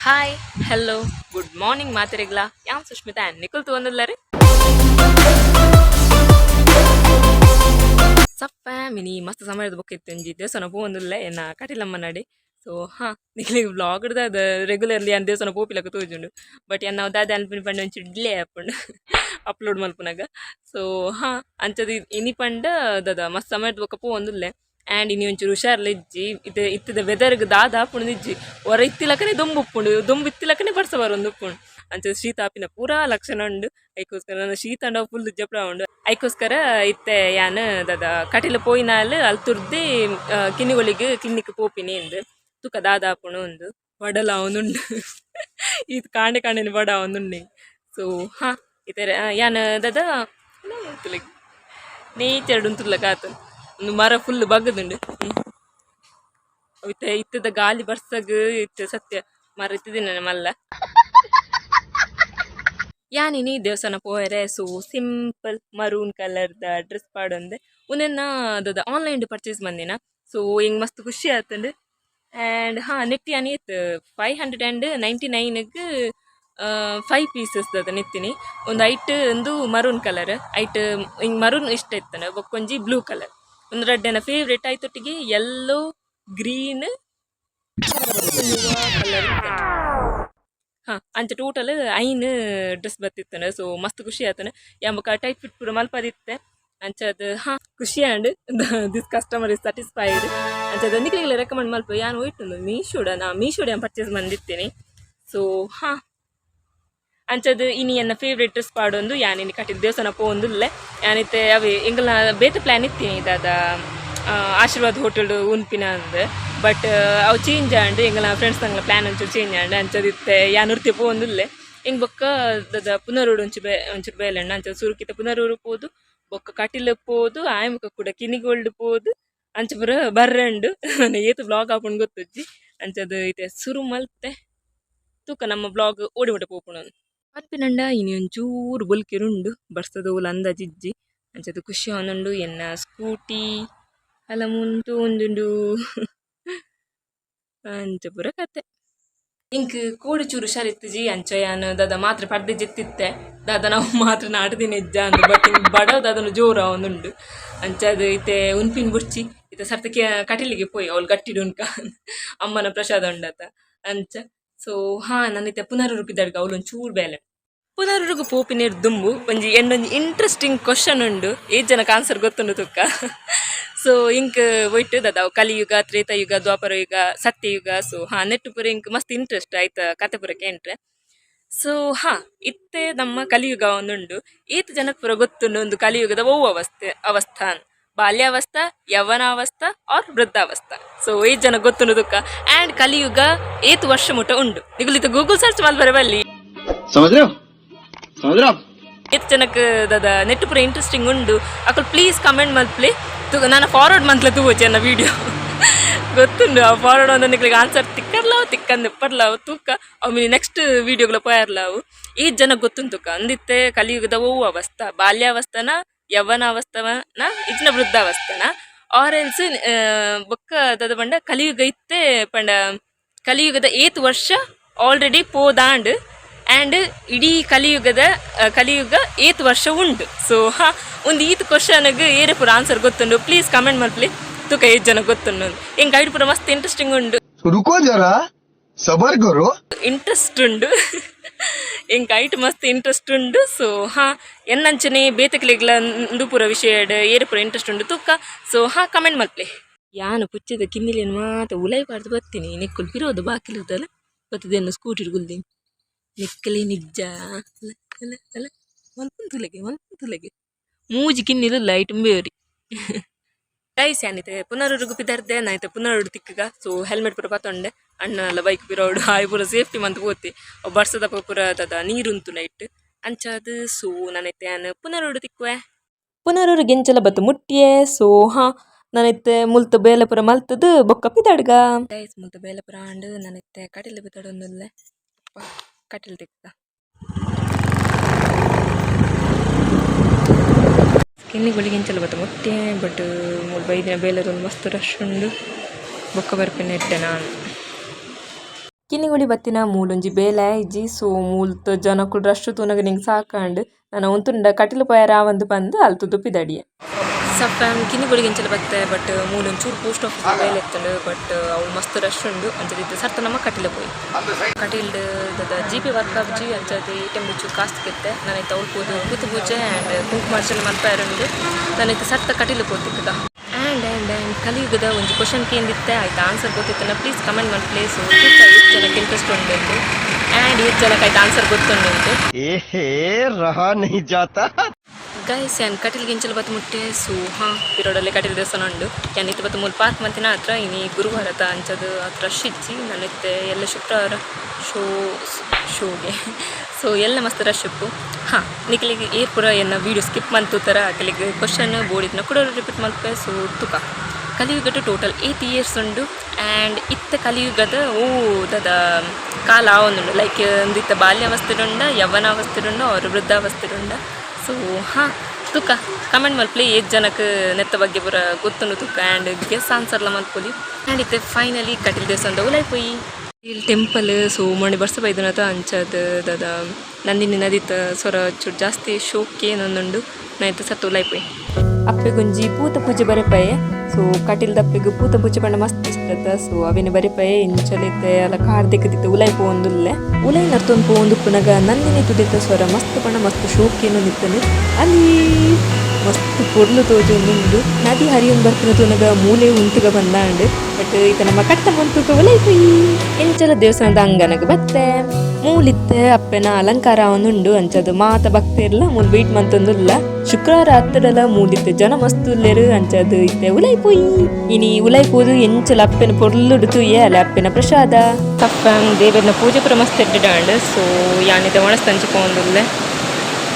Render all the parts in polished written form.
Hi hello good morning ಮಾತಿರಿಗ್ಲಾ ಯಾನ್ Sushmita ನಿಕುಲ್ ತಗೊಂಡಿಲ್ಲರಿ ಸಪ್ಪ mini ಮಸ್ತ್ ಸಮಯದ ಬುಕ್ ಇತ್ತು ಇಂಜಿ ದೇವಸ್ಥಾನ ಪೋಂದಿಲ್ಲ ಎನ್ನ ಕಟಿಲಮ್ಮ ನಡಿ ಸೊ ಹಾ ನಿಕ್ಲಿ ವ್ಲಾಗ್ ಇಡ್ದ ಅದು ರೆಗ್ಯುಲರ್ಲಿ ಅನ್ ದೇವಸ್ಥಾನ ಪೋಪಿಲಕ ತೋಜುಂಡು ಬಟ್ ಎನ್ನ ದಾದ ಅನ್ಪಿನ ಪಂಡ ಒಂಚೂರು ಡಿಲೇ ಆಪುಂಡು ಅಪ್ಲೋಡ್ ಮಲ್ಪುನಾಗ ಸೊ ಹಾ ಅಂಚದ ಇನಿ ಪಂಡ ದದ ಮಸ್ತ್ ಸಮಯದ ಬುಕ್ಕ ಪೋಂದಿಲ್ಲೆ ಆ್ಯಂಡ್ ಇನಿ ಒಂಚೂರು ಹುಷಾರ್ಲ ಇಜ್ಜಿ ಇದು ಇತ್ತದ ವೆದರ್ಗೆ ದಾದ ಹಾಪುಂಡು ಇಜ್ಜಿ ಹೊರ ಇತ್ತಿಲಕನೆ ದೊಂಬು ಉಪ್ಪುಂಡು ದೊಂಬು ಇತ್ತಿಲಕನೆ ಬರ್ಸವಾರ ಒಂದು ಉಪ್ಪುಂಡು ಅಂಚದ ಶೀತ ಆಪಿನ ಪೂರಾ ಲಕ್ಷಣ ಉಂಡು ಐಕೋಸ್ಕರ ನನ್ನ ಶೀತ ಅಂಡ ಫುಲ್ ಜಪ್ರ ಉಂಡು ಐಕೋಸ್ಕರ ಇತ್ತೆ ಯಾನ್ ದದ ಕಟಿಲ ಪೋಯಿನಾಲ್ ಅಲ್ಲಿ ತುರ್ದಿ ಕಿನ್ನಿಗಳಿಗೆ ಕ್ಲಿನಿಕ್ ಪೋಪಿನಿ ಎಂದು ತುಕ ದಾದ ಹಾಪುಂಡು ಒಂದು ವಡಲ ಅವನುಂಡು ಇದು ಕಾಂಡೆ ಕಾಂಡೆನ ವಡ ಅವನುಂಡು ಸೊ ಹಾ ಇತರ ಯಾನ್ ದದ ನೇಚರ್ ಉಂತುಲ್ಲ ಕಾತು ಒಂದು ಮರ ಫುಲ್ ಬಗ್ಗದುಂಡು ಇತ್ತದ ಗಾಲಿ ಬರ್ಸಗ್ ಇತ್ತು ಸತ್ಯ ಮರ ಇತ್ತಿದ್ದೀನಿ ಮಲ್ಲ ಯಾನಿನಿ ದೇವಸ್ಥಾನ ಪೋಯರೆ ಸೊ ಸಿಂಪಲ್ ಮರೂನ್ ಕಲರ್ದ ಡ್ರೆಸ್ ಪಾಡೊಂದೆ ಉನೆನ್ನ ಅದ ಆನ್ಲೈನ್ ಪರ್ಚೇಸ್ ಬಂದಿನ ಸೊ ಹಿಂಗ್ ಮಸ್ತ್ ಖುಷಿ ಆತಂಡು ಆ್ಯಂಡ್ ಹಾ ನೆಟ್ಟಿ ಯಾನಿ ಇತ್ತು 599ಗೆ 5 ಪೀಸಸ್ ಅದ ನೆತ್ತಿನಿ ಒಂದು ಐಟ್ ಒಂದು ಮರೂನ್ ಕಲರ್ ಐಟ್ ಹಿಂಗ್ ಮರೂನ್ ಇಷ್ಟ ಇತ್ತನ ಬೊಕ್ಕೊಂಜಿ ಬ್ಲೂ ಕಲರ್ ಒಂದು ರೆಡ್ಡನ ಫೇವ್ರೇಟ್ ಆಯ್ತೊಟ್ಟಿಗೆ ಯೆಲ್ಲೋ ಗ್ರೀನ್ ಕಲರ್ ಹಾ ಅಂಚ ಟೋಟಲ್ ಐನ್ ಡ್ರೆಸ್ ಬತ್ತಿತ್ತನ ಸೊ ಮಸ್ತ್ ಖುಷಿ ಆತನ ಎಂಬಕ ಟೈಟ್ ಫಿಟ್ ಪೂರ ಮಲ್ಪದಿತ್ತೆ ಅಂಚದ ಹಾ ಖುಷಿ and this customer is satisfied ಅಂಚದ ನಿಕ್ಲಿಗೆ ರೆಕಮೆಂಡ್ ಮಲ್ಪ ಯಾನು ಹೋಯ್ತು ಮೀಶೋಡ ಪರ್ಚೇಸ್ ಬಂದಿತ್ತೇನೆ ಸೊ ಹಾ ಅಂಚದು ಇನಿ ಎನ್ನ ಫೇವ್ರೇಟ್ ಡ್ರೆಸ್ ಪಾಡೊಂದು ಯಾನಿನಿ ಕಟ್ಟಿದ ದೇವಸ್ಥಾನ ಪೋಂದುಲ್ಲೆ ಯಾನಿತ್ತೆ ಅವೇ ಎಂಗಲ್ನ ಬೇತೆ ಪ್ಲ್ಯಾನ್ ಇತ್ತೀನಿ ಇದಾದ ಆಶೀರ್ವಾದ್ ಹೋಟೆಲ್ ಉನ್ಪಿನ ಅಂದು ಬಟ್ ಅವು ಚೇಂಜ್ ಆಂಡ್ ಎಂಗಲ ಫ್ರೆಂಡ್ಸ್ ತಂಗ್ಲ ಪ್ಲ್ಯಾನ್ ಒಂಚೂರು ಚೇಂಜ್ ಆಂಡ್ ಅಂಚದಿತ್ತೆ ಯಾನುರ್ತಿ ಪೋಂದುಲ್ಲೆ ಹಿಂಗೆ ಬೊಕ್ಕ ದದ ಪುನರೂಡು ಒಂಚೂರು ಬೇಲೆಣ್ಣ ಅಂಚ ಸುರುಕಿತ ಪುನರೂರು ಪೋದು ಬೊಕ್ಕ ಕಟಿಲ ಪೋದು ಆಯಮುಕ ಕೂಡ ಕಿನಿಗೋಲ್ಡ್ ಪೋದು ಅಂಚ ಪುರ ಬರ್ರಂಡು ಏತು ಬ್ಲಾಗ್ ಹಾಕೊಂಡು ಗೊತ್ತಜ್ಜಿ ಅಂಚದು ಇದೆ ಸುರು ಮಲ್ತೆ ತೂಕ ನಮ್ಮ ಬ್ಲಾಗ್ ಓಡಿ ಓಡಿ ಪೋಪುಣ ಅರ್ಪಿನಂಡ ಇನಿ ಒಂಚೂರು ಬುಲ್ಕಿರುಂಡು ಬರ್ಸದೋಲು ಅಂದಾಜಿಜ್ಜಿ ಅಂಚದು ಖುಷಿ ಅವನುಂಡು ಎನ್ನ ಸ್ಕೂಟಿ ಅಲ್ಲ ಮುಂತು ಒಂದುಂಡು ಅಂಚ ಪುರ ಕತೆ ಇಂಕ್ ಕೋಡಿ ಚೂರು ಹುಷಾರಿತ್ತಜಿ ಅಂಚ ಯಾನ್ ದಾದ ಮಾತ್ರ ಪಡ್ದೆ ಜೆತ್ತಿತ್ತೆ ದಾದ ನಾವು ಮಾತ್ರ ನಾಟದಿನ ಎಜ್ಜ ಅಂದು ಬಟ್ ಹಿಂಗೆ ಬಡೋದು ಅದನ್ನು ಜೋರು ಅವನುಂಡು ಅಂಚದು ಇತ್ತೆ ಉನ್ಪಿನ ಬುರ್ಚಿ ಇತ್ತೆ ಸರ್ತಿಗೆ ಕಟಿಲಿಗೆ ಪೋಯಿ ಅವಳು ಗಟ್ಟಿಡು ಉನ್ಕ ಅಮ್ಮನ ಪ್ರಸಾದ ಉಂಡತ ಅಂಚ ಸೊ ಹಾ ನನ್ನಿತ್ತೆ ಪುನರುರುಪಿದಡ್ಗ ಅವಳು ಒಂಚೂರು ಬೇಲೆ ಪುನರುರುಗು ಪೋಪಿನೇರು ದುಂಬು ಒಂಜಿ ಎಂಡೊಂಜಿ ಇಂಟ್ರೆಸ್ಟಿಂಗ್ ಕ್ವಶನ್ ಉಂಡು ಏಜ್ ಜನಕ್ಕೆ ಆನ್ಸರ್ ಗೊತ್ತುಂಡು ತುಕ್ಕ ಸೊ ಇಂಕ್ ಒಯ್ತು ದಾದ ಕಲಿಯುಗ ತ್ರೇತಾಯುಗ ದ್ವಾಪರ ಯುಗ ಸತ್ಯಯುಗ ಸೊ ಹಾ ನೆಟ್ಟು ಪುರ ಇಂಕ್ ಮಸ್ತ್ ಇಂಟ್ರೆಸ್ಟ್ ಆಯ್ತಾ ಕತೆ ಪುರ ಕೇಂಟ್ರೆ ಸೊ ಹಾ ಇತ್ತೆ ನಮ್ಮ ಕಲಿಯುಗ ಒಂದುಂಡು ಏತ್ ಜನಕ್ಕೆ ಪುರ ಗೊತ್ತುಂಡು ಒಂದು ಕಲಿಯುಗದ ಅವಸ್ಥಾನ್ ಬಾಲ್ಯಾವಸ್ಥಾ ಯೌವನಾವಸ್ಥಾ ಆರ್ ವೃದ್ಧಾವಸ್ಥಾ ಸೊ ಏತ್ ಜನ ಗೊತ್ತುಂಡು ತುಕ್ಕ ಆ್ಯಂಡ್ ಕಲಿಯುಗ ಏತ್ ವರ್ಷ ಮುಟ ಉಂಡು ನಿಗುಲಿತ ಗೂಗಲ್ ಸರ್ಚ್ ಮಲ್ಬರ ಬಲ್ಲಿ ಏತ್ ಜನಕ್ಕೆ ದಾದ ನೆಟ್ಟು ಪುರ ಇಂಟ್ರೆಸ್ಟಿಂಗ್ ಉಂಡು ಅಕಲ್ ಪ್ಲೀಸ್ ಕಮೆಂಟ್ ಮಲ್ಪ್ಲಿ ನಾನು ಫಾರ್ವರ್ಡ್ ಮಂತ್ಲೆ ತೂಚೆ ನನ್ನ ವೀಡಿಯೋ ಗೊತ್ತುಂಡು ಆ ಫಾರ್ವರ್ಡ್ ಒಂದು ನಿಕ್ಲಿಗೆ ಆನ್ಸರ್ ತಿಕ್ಕರ್ಲಾವು ತಿಕ್ಕಂದು ಎಪ್ಪರ್ಲಾವು ತೂಕ ಅವು ನೆಕ್ಸ್ಟ್ ವೀಡಿಯೋಗಳು ಪೋಯರ್ಲಾವು ಈ ಜನ ಗೊತ್ತುಂಟು ತುಕ ಅಂದಿತ್ತೆ ಕಲಿಯುಗದ ಅವಸ್ಥಾ ಬಾಲ್ಯಾವಸ್ಥಾನ ಯೌವನಾವಸ್ಥಾನ ಇಜ್ನ ವೃದ್ಧಾವಸ್ಥಾನ ಆರೆಲ್ಸ್ ಬೊಕ್ಕ ದದ ಪಂಡ ಕಲಿಯುಗ ಇತ್ತೆ ಪಂಡ ಕಲಿಯುಗದ ಏತ್ ವರ್ಷ ಆಲ್ರೆಡಿ ಪೋದಾಂಡ್ ಆ್ಯಂಡ್ ಇಡೀ ಕಲಿಯುಗ ಏತ್ ವರ್ಷ ಉಂಟು ಸೊ ಹಾ ಒಂದು ಈತ್ ಕ್ವಶನ್ಗೆ ಏರೆ ಪೂರ ಆನ್ಸರ್ ಗೊತ್ತುಂಡು ಪ್ಲೀಸ್ ಕಮೆಂಟ್ ಮಾಡ್ಲಿ ತೂಕ ಏಜ್ ಜನ ಗೊತ್ತುಂಡು ಹೆಂಗೆ ಗೈಡ್ ಪೂರ ಮಸ್ತ್ ಇಂಟ್ರೆಸ್ಟಿಂಗ್ ಉಂಡು ಇಂಟ್ರೆಸ್ಟ್ ಉಂಡು ಹೆಂಗೆ ಗೈಡ್ ಮಸ್ತ್ ಇಂಟ್ರೆಸ್ಟ್ ಉಂಡು ಸೊ ಹಾ ಎನ್ನಂಚನೆ ಬೇತಕ್ಲಿಗ್ಲ ಪೂರ ವಿಷಯ ಏರೆ ಪೂರ ಇಂಟ್ರೆಸ್ಟ್ ಉಂಡು ತೂಕ ಸೊ ಹಾ ಕಮೆಂಟ್ ಮಾಡ್ಲಿ ಯಾನು ಪುಚ್ಚಿದ ಕಿನ್ನಿಲೇನು ಮಾತ್ರ ಉಲೈ ಪಾಡ್ದು ಬರ್ತೀನಿ ನಿಕ್ಕುಲ್ ಪಿರೋದು ಬಾಕಿಲಿದ್ದಲ್ಲ ಬರ್ತದೇನು ಸ್ಕೂಟಿ ಗುಲ್ದಿ ನಿಕ್ಕಲಿ ನಿಜ್ಜ ಅಲ್ಲ ಅಲ್ಲ ಮಲ್ಪುಂತುಲೆಗೆ ಮೂಜಿ ಕಿನ್ನಿಲು ಲೈಟ್ ಬೇರಿ ಗೈಸ್ ಯಾನಿತೆ ಪುನರುರುಗು ಪಿದರ್ದೆ ನಾಯ್ತೆ ಪುನರುಡು ತಿಕ್ಕಗ ಸೊ ಹೆಲ್ಮೆಟ್ ಪೂರ ಪತ್ತೊಂಡೆ ಅಣ್ಣನೆಲ್ಲ ಬೈಕ್ ಪಿರೋಡು ಆಯ್ ಪೂರ ಸೇಫ್ಟಿ ಮಂತ್ ಹೋತಿ ಬರ್ಸದಪ್ಪ ಪೂರ ತದ ನೀರುಂತು ನೈಟ್ ಅಂಚಾದು ಸೊ ನಾನೈತೆ ಯಾನು ಪುನರುಡು ತಿಕ್ಕುವೆ ಪುನರೂರು ಗೆಂಚಲ ಬತ್ತು ಮುಟ್ಟಿಯೇ ಸೊ ಹಾ ನಾನೈತೆ ಮುಲ್ತು ಬೇಲೆ ಪುರ ಮಲ್ತದು ಬೊಕ್ಕ ಪಿದಡ್ಗ ಗೈಸ್ ಮುಲ್ತು ಬೇಲೆ ಪುರ ಆಂಡು ನಾನೈತೆ ಕಟಿಲ ಪಿದಡೊಂದುಲ್ಲೆ ಕಟಿಲ್ ತಿಕ್ಕ ಕಿನ್ನಿಗಳಿಗೆಂಚಲ ಬತ್ತ ಮುಟ್ಟೆ ಬಟ್ ಮೂರು ಬೈದಿನ ಬೇಲದೊಂದು ಮಸ್ತ್ ರಶ್ ಉಂಡು ಬೊಕ್ಕ ಬರ್ಪೇನೆ ಇಟ್ಟೆ ನಾನು ಕಿನ್ನಿಗುಳಿ ಬತ್ತಿನ ಮೂಲೊಂಜಿ ಬೇಲೆ ಇಜ್ಜಿ ಸೊ ಮೂಲತ ಜನಕ್ಕುಲು ರಶ್ ತೂನಗ ನಿಂಗೆ ಸಾಕಂಡು ನಾನು ಒಂತುಂಡ ಕಟಿಲು ಪೋಯರ ಒಂದು ಬಂದು ಅಲ್ತುದು ಪಿದಡಿಯೆ ಸಪ್ಪನ್ ಕಿನ್ನಿಗುಳಿಗೆ ಎಂಚಲ ಬತ್ತೆ ಬಟ್ ಮೂಲೊಂಚೂರು ಪೋಸ್ಟ್ ಆಫೀಸ್ ಬೇಲೆ ಎತ್ತಂಡು ಬಟ್ ಅವಳು ಮಸ್ತ್ ರಶ್ ಉಂಡು ಅಂಚದಿತ್ತು ಸರ್ತ ನಮ್ಮ ಕಟಿಲ ಪೋಯಿ ಕಟೀಲ್ಡ್ ಜಿ ಪಿ ವರ್ಕ್ ಆಪ್ಜಿ ಅಂಚದು ATM ಚೂರು ಕಾಸ್ಟ್ ಕೆತ್ತೆ ನಾನೈತೆ ಅವಳು ಪೋದು ಕೂತು ಪೂಜೆ ಆ್ಯಂಡ್ ಕುಂಕುಮಾರ್ಚನೆ ಮಲ್ಪಾರುಂಡು ನಾನೈತೆ ಸರ್ತ ಕಟೀಲು ಪೋತಿಕ್ಕದ ಆ್ಯಂಡ್ ಕಲಿಯುಗದ ಒಂದು ಕ್ವಶನ್ ಕೇಂದಿತ್ತೆ ಆಯ್ತು ಆನ್ಸರ್ ಗೊತ್ತಿತ್ತನ ಪ್ಲೀಸ್ ಕಮೆಂಟ್ ಮಾಡಿ ಪ್ಲೇಸು ಎಷ್ಟು ಜನಕ್ಕೆ ಇಂಟ್ರೆಸ್ಟ್ ಉಂಟು ಆ್ಯಂಡ್ ಎಷ್ಟು ಜನಕ್ಕೆ ಆಯ್ತು ಆನ್ಸರ್ ಗೊತ್ತುಂಟು ಗೈಸ್ ಯಾನ್ ಕಟೀಲ್ ಗಿಂಚಲು ಬತ್ತು ಮುಟ್ಟೆ ಸೊ ಹಾಂ ಪಿರೋಡಲ್ಲಿ ಕಟೀಲ್ ದೇವಸ್ಥಾನ ಉಂಡು ಯಾನ್ ಇತ್ತು ಬತ್ತು ಮೂಲ ಪಾರ್ಕ್ ಮಂತಿನ ಹತ್ರ ಇನಿ ಗುರುವಾರದ ಅಂಚದು ಹತ್ರ ರಶ್ ಇಜ್ಜಿ ನನ್ನಿತ್ತೆ ಎಲ್ಲ ಶುಕ್ರವಾರ ಶೋಗೆ ಸೊ ಎಲ್ಲ ಮಸ್ತ್ ರಶ್ ಉಪ್ಪು ಹಾಂ ನಿಖಲಿಗೆ ಏರ್ ಪೂರ ಎನ್ನ ವೀಡಿಯೋ ಸ್ಕಿಪ್ ಮಂತು ಥರ ಅಕಲಿಗೆ ಕ್ವಶನ್ ಬೋರ್ಡಿದ್ನ ಕೂಡ ರಿಪೀಟ್ ಮಲ್ಪೆ ಸೊ ತುಕ ಕಲಿಯುಗದ ಟೋಟಲ್ 8 ಇಯರ್ಸ್ ಉಂಡು ಆ್ಯಂಡ್ ಇತ್ತ ಕಲಿಯುಗದ ದದ ಕಾಲ ಒಂದುಂಡು ಲೈಕ್ ಒಂದಿತ್ತ ಬಾಲ್ಯಾವಸ್ಥೆಡುಂಡ ಯೌವನಾವಸ್ಥೆಡುಂಡ ಅವ್ರ ವೃದ್ಧಾವಸ್ಥೆಡುಂಡ ಸೊ ಹಾಂ ತುಕ ಕಮೆಂಟ್ ಮಲ್ಪಲಿ ಜನಕ್ಕೆ ನೆತ್ತ ಬಗ್ಗೆ ಪೂರ ಗೊತ್ತುಂಡು ತುಕ ಆ್ಯಂಡ್ ಗೆಸ್ ಆನ್ಸರ್ಲ ಮಲ್ಪೊಲಿ ಆ್ಯಂಡ್ ಇತ್ತೆ ಫೈನಲಿ ಕಟೀಲ್ ದೇವಸ್ಥಾನದ ಉಲಾಯ್ ಪೋಯಿ ಇಲ್ಲಿ ಟೆಂಪಲ್ ಸೊ ಮೊನ್ನೆ ಬರ್ಸ ಬೈದನತ ಅಂಚದ ದದ ನಂದಿನಿ ನದಿತ ಸೊರ ಚೂರು ಜಾಸ್ತಿ ಶೋಕ್ ಏನೊಂದುಂಡು ನೈತ ಸತ್ತು ಉಲಾಯ್ ಪೋಯಿ ಅಪ್ಪೆಗೊಂಜಿ ಪೂತ ಪೂಜೆ ಬರೆಪಾಯೆ ಸೊ ಕಟೀಲ್ ದಪ್ಪೆಗೆ ಪೂತ ಪೂಜೆ ಪಂಡ ಮಸ್ತ್ ಇಷ್ಟದ ಸೊ ಅವಿನ ಬರೆಪಾಯೆ ಇಂಚಲಿತ್ತೆ ಅಲ್ಲ ಕಾರ್ ದಿಕ್ಕದಿತ್ತೆ ಉಲಾಯ್ ಪೋಂದುಲ್ಲೆ ಉಲಾಯ್ ನರ್ತೊಂದು ಪೋಂದು ಪುನಗ ನಂದಿನಿ ತುದಿತ ಸ್ವರ ಮಸ್ತ್ ಪಂಡ ಮಸ್ತ್ ಶೋಕ್ ಏನೋ ನಿತ್ತನೆ ಅಲ್ಲಿ ಮಸ್ತ್ ಪೊರ್ಲು ತೋಜೊಂದುಂಡು ನದಿ ಹರಿಯೊಂದು ಬರ್ತಿನ ತುನಗ ಮೂಲೆ ಉಂತುಗ ಬಂದಾಂಡ್ ಬಟ್ ಈತ ನಮ್ಮ ಕಟ್ಟ ಮಂತುಕ ಉಲಾಯ್ ಪೋಯಿ ಎಂಚಲ ದೇವಸ್ಥಾನದ ಅಂಗನಗ ಬತ್ತೆ ಮೂಲಿತ್ತೆ ಅಪ್ಪೆನ ಅಲಂಕಾರ ಒಂದುಂಡು ಅಂಚದು ಮಾತ ಭಕ್ತಿರ್ಲ ಮೂಲ್ ಬೀಟ್ ಮಂತೊಂದುಲ್ಲ ಶುಕ್ರವಾರ ಹತ್ತಡಲ ಮೂಲಿತ್ತೆ ಜನ ಮಸ್ತ್ ಉಲ್ಲೆರು ಅಂಚದು ಇತ್ತೆ ಉಲಾಯ್ ಪೋಯಿ ಇನಿ ಉಲಾಯ್ ಪೋದು ಎಂಚಲ ಅಪ್ಪೆನ ಪೊರ್ಲುಡುತು ಅಲ್ಲ ಅಪ್ಪೆನ ಪ್ರಸಾದ ಅಪ್ಪನ್ ದೇವರನ ಪೂಜೆ ಪುರ ಮಸ್ತ್ ಎಡ್ಡಾಂಡ್ ಸೊ ಯಾನಿದ ಒಣಸ್ತಂಚಿ ಪೋಂದುಲ್ಲೆ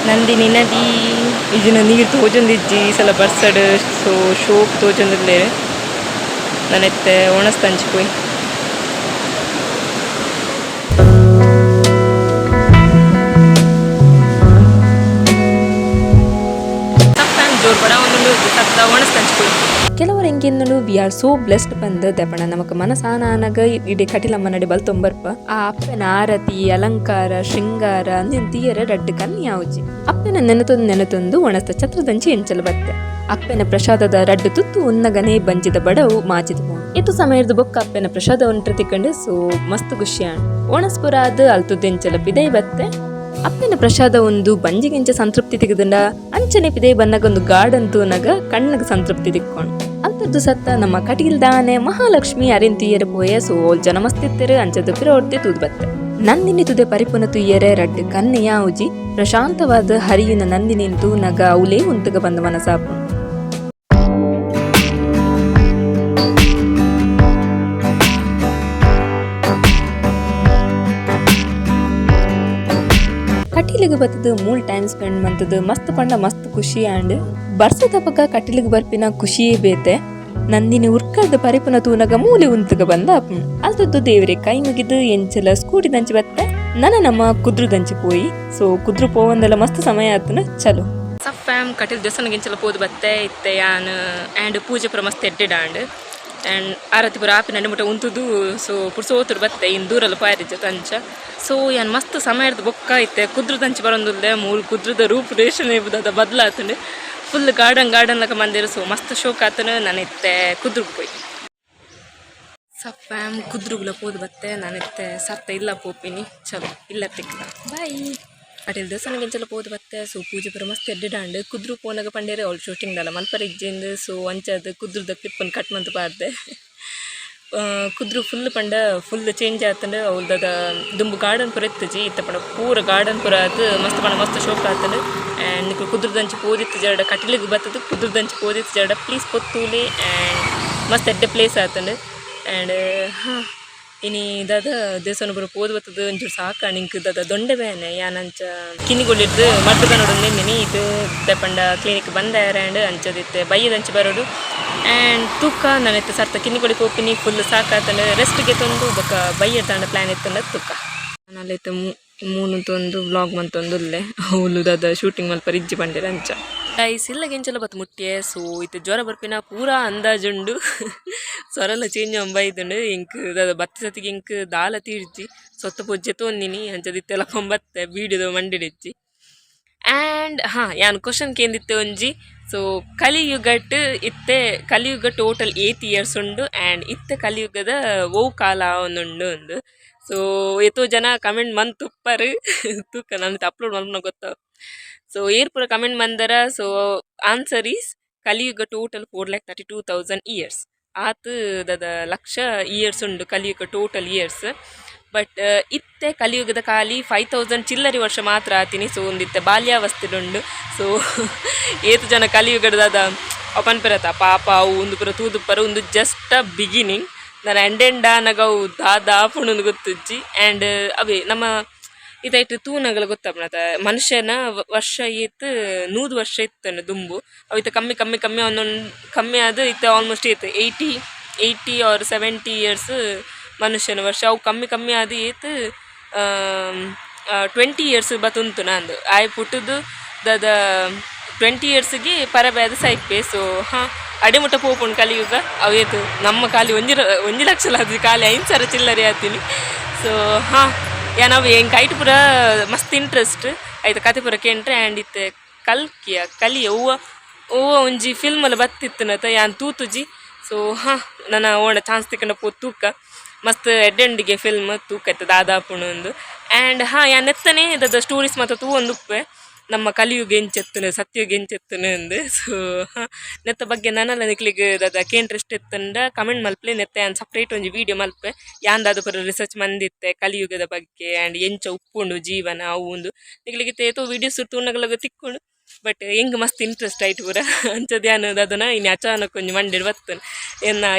ನಂದಿನಿ ನದಿ ಇಜಿನ ನೀರು ತೋಜೊಂದಿಜ್ಜಿ ಈ ಸಲ ಬರ್ಸಡ್ ಸೊ ಶೋಕ್ ತೋಜೊಂದಿಲ್ಲೆ ನನ್ನೆತ್ತೆ ಒಣಸ್ತಂಚಿ ಪೋಯ್ ಜೋರ್ ಬಡ ಒಂದು ಸತ್ತ ಒಣಸ್ತಂಚಿ ಪೋಯ್ ಕೆಲವರು ಹೆಂಗಿಂದು ವಿ ಆರ್ ಸೋ ಬ್ಲೆಸ್ಡ್ ಬಂದು ದೆಪಣ ನಮಕ್ ಮನಸಾನಾಗ ಇಡೀ ಕಟೀಲಮ್ಮ ನಡೆ ಬಲ್ ತೊಂಬರ್ಪ ಆ ಅಪ್ಪನ ಆರತಿ ಅಲಂಕಾರ ಶೃಂಗಾರ ನಿಂತಿಯರ ರಡ್ಡು ಕನ್ನಿ ಆವುಜಿ ಅಪ್ಪನ ನೆನತೊಂದು ಒಣಸ್ತ ಛತ್ರದಂಚಿ ಎಂಚಲು ಬತ್ತೆ ಅಪ್ಪನ ಪ್ರಸಾದದ ರಡ್ಡು ತುತ್ತು ಉನ್ನಗನೆ ಬಂಜಿದ ಬಡವು ಮಾಜಿದ ಇದು ಸಮಯದ ಬೊಕ್ಕ ಅಪ್ಪನ ಪ್ರಸಾದ ಒಂಟ್ರ ತಿಕ್ಕಂಡು ಸೊ ಮಸ್ತ್ ಖುಷಿಯಾಣ ಒಣಸ್ಪುರ ಅದು ಅಲ್ತುದೆಂಚಲ ಪಿದೈ ಬತ್ತೆ ಅಪ್ಪನ ಪ್ರಸಾದ ಒಂದು ಬಂಜಿಗೆಂಚ ಸಂತೃಪ್ತಿ ತೆಗೆದಂಡ ಅಂಚನೆ ಪಿದೆ ಬನ್ನಗ ಒಂದು ಗಾರ್ಡನ್ ತೂನಗ ಕಣ್ಣಗ ಸಂತೃಪ್ತಿ ತಿಕ್ಕೊಂಡು ಅಂತದ್ದು ಸತ್ತ ನಮ್ಮ ಕಟೀಲ್ದಾನೆ ಮಹಾಲಕ್ಷ್ಮಿ ಅರಿಂತಿಯರ ಪೋಯೆ ಸೊ ಜನ ಮಸ್ತಿತ್ತರು ಅಂಚದು ಪಿರೋಡ್ತಿ ತೂದ್ ಬತ್ತೆ ನಂದಿನಿ ತುದೆ ಪರಿಪುನ ತುಯ್ಯರೆ ರಡ್ಡು ಕನ್ನೆಯ ಉಜಿ ಪ್ರಶಾಂತವಾದ ಹರಿಯಿನ ನಂದಿನಿ ತೂನಗ ಅವಲೇ ಉಂತಗ ಬಂದ ಮನಸಾಪು ಕಟೀಲಿಗೆ ಬರ್ತದ ಮೂಲ್ ಟೈಮ್ ಸ್ಪೆಂಡ್ ಮಂತದ ಮಸ್ತ್ ಪಂಡ ಮಸ್ತ್ ಖುಷಿ ಆಂಡ್ ಬರ್ಸದ ಪಕ್ಕ ಕಟೀಲಿಗೆ ಬರ್ಪಿನ ಖುಷಿಯೇ ಬೇತೆ ನಂದಿನಿ ಉರ್ಕದ ಪರಿಪುನ ತೂನಗ ಮೂಲೆ ಉಂತಗ ಬಂದ ಅಲ್ತದ್ದು ದೇವ್ರೆ ಕೈ ಮುಗಿದು ಎಂಚಲ ಸ್ಕೂಟಿ ದಂಚಿ ಬತ್ತೆ ನಮ್ಮ ಕುದ್ರು ದಂಚಿ ಪೋಯಿ ಸೊ ಕುದ್ರು ಪೋವಂದೆಲ್ಲ ಮಸ್ತ್ ಸಮಯ ಆತನ ಚಲೋ ಸಫ್ಯಾಮ್ ಕಟೀಲ್ ದೇವಸ್ಥಾನಕ್ಕೆ ಎಂಚಲ ಪೋದು ಬತ್ತೆ ಇತ್ತೆ ಯಾನ್ ಆ್ಯಂಡ್ ಪೂಜೆ ಪುರ ಮಸ್ತ್ ಎಡ್ಡೆಡಾಂಡ್ ಆ್ಯಂಡ್ ಆರತಿ ಪುರ ಆಪಿನ ಮುಟ ಉಂತುದು ಸೊ ಪುಡ್ಸೋತರು ಬತ್ತೆ ಇನ್ನು ದೂರಲ್ಲ ಪಾಯರಿಜ್ಜ ತಂಚ ಸೊ ಯಾನ್ ಮಸ್ತ್ ಸಮಯದ ಬೊಕ್ಕ ಐತೆ ಕುದ್ರು ತಂಚಿ ಬರೋದಿಲ್ಲ ಮೂರು ಕುದ್ರದ ರೂಪುರೇಷಣೆ ಇಬ್ಬದ ಬದಲಾತಂಡು ಫುಲ್ ಗಾರ್ಡನ್ ಲಕ ಮಂದಿರು ಸೊ ಮಸ್ತ್ ಶೋಕ್ ಆತನು ನಾನಿತ್ತೆ ಕುದ್ರುಗ್ ಪೋಯ್ ಸಫ್ಯಾಮ್ ಕುದ್ರುಗ್ಲ ಪೋದು ಬತ್ತೆ ನಾನಿತ್ತೆ ಸತ್ತ ಇಲ್ಲ ಪೋಪಿನಿ ಚಲೋ ಇಲ್ಲ ತಿಕ್ಕ ಬಾಯ್ ಕಟೀಲ್ ದೇವಸ್ಥಾನಕ್ಕೆ ಎಂಚಲ ಪೋದು ಬತ್ತೆ ಸೊ ಪೂಜೆ ಪುರ ಮಸ್ತ್ ಎಡ್ಡೆಡಾಂಡ್ ಕುದ್ರು ಪೋನಾಗ ಪಂಡೇರೆ ಅವಳು ಶೂಟಿಂಗ್ದಲ್ಲ ಮಲ್ಪರ ಇಜ್ಜಿಂದು ಸೊ ಅಂಚದು ಕುದ್ರದ ಕ್ಲಿಪ್ಪನ್ನು ಕಟ್ ಮಂತ್ ಪಾರ್ದೆ ಕುದ್ರು ಫುಲ್ ಪಂಡ ಫುಲ್ ಚೇಂಜ್ ಆತಂಡು ಅವಳದ ದುಂಬು ಗಾರ್ಡನ್ ಪುರ ಎತ್ತಜಿ ಇತ್ತ ಪಂಡ ಪೂರ ಗಾರ್ಡನ್ ಪುರ ಅದು ಮಸ್ತ್ ಪಂಡ ಮಸ್ತ್ ಶೋಕ್ ಆತಂಡು ಆ್ಯಂಡ್ ನಿಕ್ಲು ಕುದ್ರದಂಚಿ ಪೋದಿತ್ತು ಜರಡ ಕಟೀಲಿಗೆ ಬರ್ತದೆ ಕುದ್ರದಂಚಿ ಪೋದಿತ್ತು ಜರಡ ಪ್ಲೀಸ್ ಪೊತ್ತೂಲಿ ಆ್ಯಂಡ್ ಮಸ್ತ್ ಎಡ್ಡೆ ಪ್ಲೇಸ್ ಆತಂಡು ಆ್ಯಂಡ್ ಹಾಂ ಇನಿ ದಾದ ದೇವಸ್ಥಾನ ಪುರ ಪೋದು ಬರ್ತದೆ ಒಂಚೂರು ಸಾಕ ನಿಂಕ್ ದಾದ ದೊಂಡೆ ಬೇನೆ ಯಾನಂಚ ಕಿನ್ನಿಗೊಳ್ಳಿಡ್ದು ಮದ್ದು ನೋಡೋದು ನಿನ್ನೆ ಇದು ದೆಪಂಡ ಕ್ಲಿನಿಕ್ ಬಂದಾರ ಆ್ಯಂಡ್ ಅಂಚದಿತ್ತೆ ಬೈಯದಂಚಿ ಬರೋಡು ಆ್ಯಂಡ್ ತೂಕ ನಾನಿತ್ತು ಸರ್ತ ಕಿನ್ನಿಗೊಳಿ ಹೋಗ್ತೀನಿ ಫುಲ್ ಸಾಕಾತಂಡು ರೆಸ್ಟ್ಗೆ ತಂದು ಬೊಕ್ಕ ಬೈಯ ತಾಂಡ ಪ್ಲ್ಯಾನ್ ಇತ್ತಂಡ ತೂಕ ನಾನಲ್ಲೈತೆ ಮೂನು ತಂದು ವ್ಲಾಗ್ ಮಂತೊಂದುಲ್ಲೆ ಅವಳು ದಾದ ಶೂಟಿಂಗ್ ಮಲ್ಪ ಇಜ್ಜಿ ಬಂದಿರ ಅಂಚ ಡೈಸ್ ಇಲ್ಲ ಗೆಂಚಲ ಬತ್ತು ಮುಟ್ಟಿಯೆ ಸೊ ಇತ್ತೆ ಜ್ವರ ಬರ್ಪಿನ ಪೂರಾ ಅಂದಾಜುಂಡು ಸ್ವರೆಲ್ಲ ಚೇಂಜ್ ಬೈದುಂಡು ಇಂಕ್ ಬತ್ತ ಸತಿಗೆ ಇಂಕ್ ದಾಲ ತೀರ್ಜಿ ಸೊತ್ತ ಪೊಜ್ಜೆ ತೊಂದಿನಿ ಅಂಚದಿತ್ತೆಲ್ಲ ಕೊಂಬತ್ತೆ ಬೀಡಿದು ಮಂಡಿಡಿಚ್ಚಿ ಆ್ಯಂಡ್ ಹಾಂ ಯಾನ್ ಕ್ವಶನ್ ಕೇಂದಿತ್ತೆ ಒಂಜಿ ಸೊ ಕಲಿಯುಗಟ್ ಇತ್ತೆ ಕಲಿಯುಗ ಟೋಟಲ್ 8 ಇಯರ್ಸ್ ಉಂಡು ಆ್ಯಂಡ್ ಇತ್ತೆ ಕಲಿಯುಗದ ಓ ಕಾಲ ಒಂದುಂಡು ಒಂದು ಸೊ ಎತ್ತೋ ಜನ ಕಮೆಂಟ್ ಮಂತ್ ತುಪ್ಪರು ತೂಕ ನಮ್ದು ಅಪ್ಲೋಡ್ ಮಾಡ್ಕೊಂಡು ಗೊತ್ತಾವ ಸೊ ಏರ್ ಪೂರ ಕಮೆಂಟ್ ಬಂದರ ಸೊ ಆನ್ಸರ್ ಈಸ್ ಕಲಿಯುಗ ಟೋಟಲ್ 4,32,000 ಇಯರ್ಸ್ ಆತು ದದ ಲಕ್ಷ ಇಯರ್ಸ್ ಉಂಡು ಕಲಿಯುಗ ಟೋಟಲ್ ಇಯರ್ಸ್ ಬಟ್ ಇತ್ತೆ ಕಲಿಯುಗದ ಖಾಲಿ 5,000 ಚಿಲ್ಲರಿ ವರ್ಷ ಮಾತ್ರ ಆತೀನಿ ಸೊ ಒಂದಿತ್ತೆ ಬಾಲ್ಯಾವಸ್ಥೆಡುಂಡು ಸೊ ಏತು ಜನ ಕಲಿಯುಗದ ಅಪನ್ ಪೆರತ ಪಾಪ ಅವು ಒಂದು ಪುರ ತೂದುಪ್ಪರ ಒಂದು ಜಸ್ಟ್ ಅ ಬಿಗಿನಿಂಗ್ ನಾನು ಎಂಡೆಂಡಾನಗವು ದಾದಾಪುಣೊಂದು ಗೊತ್ತುಜ್ಜಿ ಆ್ಯಂಡ್ ಅವೇ ನಮ್ಮ ಇದಾಯ್ತು ತೂನಗಳು ಗೊತ್ತಾಪಣತ ಮನುಷ್ಯನ ವರ್ಷ ಏತ್ 100 ವರ್ಷ ಇತ್ತನು ದುಂಬು ಅವು ಇತ್ತ ಕಮ್ಮಿ ಕಮ್ಮಿ ಕಮ್ಮಿ ಒಂದೊಂದು ಕಮ್ಮಿ ಆದ ಇತ್ತ ಆಲ್ಮೋಸ್ಟ್ ಏತ್ 80 ಆರ್ 70 ಇಯರ್ಸ್ ಮನುಷ್ಯನ ವರ್ಷ ಅವು ಕಮ್ಮಿ ಕಮ್ಮಿ ಆದ ಏತ್ 20 ಇಯರ್ಸ್ ಬತ್ತುಂಟು ನಂದು ಆಯ್ ಪುಟ್ಟದು ದದ 20 ಇಯರ್ಸ್ಗೆ ಪರಬೇದ ಸೈಪೆ ಸೊ ಹಾಂ ಅಡಿಮುಟ್ಟ ಪೋಪುಂಡು ಕಲಿಯುಗ ಅವೇತು ನಮ್ಮ ಖಾಲಿ ಒಂಜಿ ಲಕ್ಷ ಅದು ಖಾಲಿ 5,000 ಚಿಲ್ಲರಿ ಆತೀನಿ ಸೊ ಹಾಂ ನಾವು ಹೆಂಗೆ ಕೈಟ್ ಪೂರ ಮಸ್ತ್ ಇಂಟ್ರೆಸ್ಟ್ ಆಯ್ತು ಕತೆ ಪೂರ ಕೇಂಟ್ರೆ ಆ್ಯಂಡ್ ಇತ್ತೆ ಕಲಿಯ ಹೂವ ಒಂಜಿ ಫಿಲ್ಮಲ್ಲಿ ಬತ್ತಿತ್ತನತ ಯಾನ್ ತೂತುಜಿ ಸೊ ಹಾಂ ನನ್ನ ಓಣ ಚಾನ್ಸ್ ತಿಕ್ಕಂಡ ಪೋ ತೂಕ ಮಸ್ತ್ ಎಡ್ಡೆಂಡಿಗೆ ಫಿಲ್ಮ್ ತೂಕ ಇತ್ತು ದಾದಾಪುಣ ಒಂದು ಆ್ಯಂಡ್ ಹಾಂ ಯಾನ್ ಎತ್ತನೇ ದದ ಸ್ಟೋರೀಸ್ ಮತ್ತು ತೂ ಒಂದು ಉಪ್ಪೆ ನಮ್ಮ ಕಲಿಯುಗ ಎಂಚೆತ್ತನು ಸತ್ಯುಗ ಎಂಚೆತ್ತನು ಅಂದು ಸೊ ಹಾಂ ನೆತ್ತ ಬಗ್ಗೆ ನನ್ನಲ್ಲ ನಿಕ್ಲಿಗೆ ದದ ಕೇಂಟ್ರೆಸ್ಟ್ ಎತ್ತಂಡ ಕಮೆಂಟ್ ಮಲ್ಪಲೆ ನೆತ್ತ ಯಾನ್ ಸಪ್ರೇಟ್ ಒಂಜಿ ವೀಡಿಯೋ ಮಲ್ಪೆ ಯಾಂದಾದ ಪರ ರಿಸರ್ಚ್ ಮಂದಿತ್ತೆ ಕಲಿಯುಗದ ಬಗ್ಗೆ ಆ್ಯಂಡ್ ಎಂಚ ಉಪ್ಪುಂಡು ಜೀವನ ಅವು ಒಂದು ನಿಕ್ಲಿಗೆ ಏತೋ ವೀಡಿಯೋಸ್ ತೂನಗಲಾಗ ತಿಕ್ಕೊಂಡು ಬಟ್ ಹೆಂಗೆ ಮಸ್ತ್ ಇಂಟ್ರೆಸ್ಟ್ ಆಯ್ತು ಪೂರ ಅಂಚದು ಯಾನು ಅದನ್ನು ಇನ್ನು ಅಚಾನಕ್ ಒಂಜಿ ಮಂಡಿಡ್ ಬರ್ತನು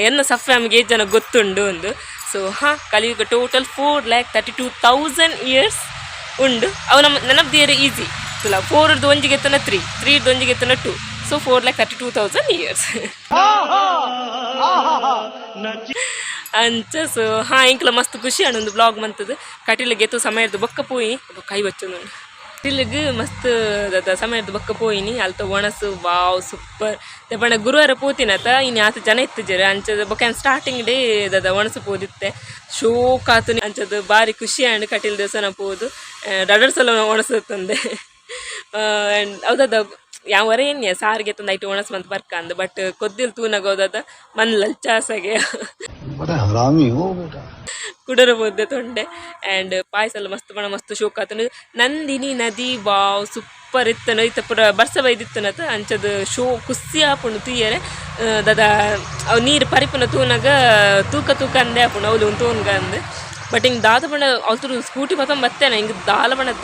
ಎನ್ನ ಸಫ್ಯಾಮ್ಗೆ ಏಜ್ ಜನ ಗೊತ್ತುಂಡು ಒಂದು ಸೊ ಹಾಂ ಕಲಿಯುಗ ಟೋಟಲ್ 4,32,000 ಇಯರ್ಸ್ ಉಂಡು ಅವು ನಮ್ಮ ನೆನಪು ಈಸಿ ತುಲ 4 ಒಂಜಿಗೆ ಎತ್ತನ 3 ಒಂಜಿಗೆ ಎತ್ತನ 2 ಸೊ 4,32,000 ಇಯರ್ಸ್ ಅಂಚ ಸೊ ಹಾಂ ಇಂಕ್ಲ ಮಸ್ತ್ ಖುಷಿ ಒಂದು ಬ್ಲಾಗ್ ಮಂತದ್ದು ಕಟಿಲಿಗೆ ಎತ್ತು ಸಮಯದ್ದು ಬೊಕ್ಕ ಪೋಯಿ ಕೈ ಬಚ್ಚೊಂದು ಕಟಿಲಿಗೆ ಮಸ್ತ್ ಸಮಯದ್ದು ಬೊಕ್ಕ ಪೋಯಿನಿ ಅಲ್ತ ಒಣಸು ವಾವ್ ಸೂಪರ್ ದೆಪಂಡ ಗುರುವಾರ ಪೋತಿನತ ಇನ್ನು ಆತ ಜನ ಇತ್ತಿಜರ ಅಂಚದ ಬೊಕ್ಕ ಸ್ಟಾರ್ಟಿಂಗ್ ಡೇ ದದ ಒಣಸು ಪೋದಿತ್ತೆ ಶೋಕ್ ಆತು ಅಂಚದು ಭಾರಿ ಖುಷಿ ಆ್ಯಂಡ್ ಕಟೀಲ್ ದೇವಸ್ಥಾನ ಪೋದು ರಡರ್ಸಲ ಒಣಸು ತಂದೆ ಆ್ಯಂಡ್ ಹೌದದ ಯಾವರ ಏನ್ಯ ಸಾರಿಗೆ ತಂದು ಐಟು ಒಣಸ್ ಮಂತ್ ಬರ್ಕಂದು ಬಟ್ ಕೊದ್ದಿಲ್ ತೂನಗೋದದ ಮನ್ ಲಲ್ಚಾಸಗೆ ಕುಡರ ಬೋದ್ದೆ ತೊಂಡೆ ಆ್ಯಂಡ್ ಪಾಯಸ ಎಲ್ಲ ಮಸ್ತ್ ಬಣ ಮಸ್ತ್ ಶೋಕ್ ಆತನು ನಂದಿನಿ ನದಿ ವಾವ್ ಸೂಪರ್ ಇತ್ತನು ಇತ್ತ ಪೂರ ಬರ್ಸ ಬೈದಿತ್ತನತ ಅಂಚದು ಶೋ ಖುಷಿ ಆಪುಂಡು ತೂಯರೆ ದದ ಅವು ನೀರು ಪರಿಪುನ ತೂನಗ ತೂಕ ಅಂದೆ ಆಪುಂಡು ಅವಳು ಒಂದು ತೂನ್ಗ ಅಂದು ಬಟ್ ಹಿಂಗೆ ದಾದ ಬಣ್ಣ ಅವ್ರು ಸ್ಕೂಟಿ ಬತ್ತಂದು ಬತ್ತೇನೆ ಹಿಂಗೆ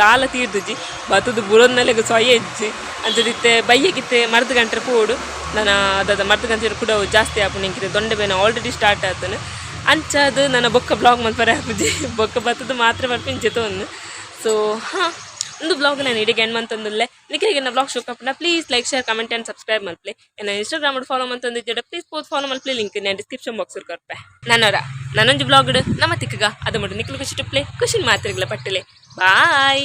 ದಾಲ ತೀರ್ದುಜಿ ಬತ್ತದು ಬುಡೋದ್ಮೇಲೆ ಸೊಯ್ಯ ಇಜ್ಜಿ ಅಂಚದಿತ್ತೆ ಬೈಯಗಿತ್ತೆ ಮರ್ದು ಗಂಟೆ ಪೋಡು ನಾನು ಅದ ಮರ್ದು ಗಂಟೆ ಕೂಡ ಜಾಸ್ತಿ ಆಪುಂಡು ಹಿಂಗೆ ದೊಂಡೆ ಬೇನೆ ಆಲ್ರೆಡಿ ಸ್ಟಾರ್ಟ್ ಆತನು ಅಂಚದು ನನ್ನ ಬೊಕ್ಕ ಬ್ಲಾಗ್ ಮಲ್ಪರೆ ಹಾಪುಜಿ ಬೊಕ್ಕ ಬತ್ತದು ಮಾತ್ರ ಬರ್ಪಿನ ಜೊತೆ ಸೊ ಹಾಂ ಒಂದು ಬ್ಲಾಗ್ ನಾನು ಇಡಿಗೆ ಎಂಡ್ ಮಂತಂದುಲ್ಲೆ ನಿಖರಿಗೆ ನನ್ನ ಬ್ಲಾಗ್ ಶೋಕಪ್ಪನ please like share comment and subscribe ಮಲ್ಪಲೆ ನನ್ನ ಇನ್ಸ್ಟಾಗ್ರಾಮ್ ಫಾಲೋ ಮಂತಂದಿದ್ದೆ ಪ್ಲೀಸ್ ಪೋಸ್ಟ್ ಫಾಲೋ ಮಲ್ಪಲೆ ಲಿಂಕ್ ನಾನು ಡಿಸ್ಕ್ರಿಪ್ಷನ್ ಬಾಕ್ಸ್ ಕೊಡ್ಪೆ ನನ್ನೊಂಜು ಬ್ಲಾಗ್ ನಮ್ಮ ತಿಕ್ಕಗ ಅದು ಮಟ್ಟು ನಿಖಲು ಖುಷಿ ಟುಪ್ಲೆ ಖುಷಿನ ಮಾತ್ರೆಗಳ ಪಟ್ಟಲೆ ಬಾಯ್.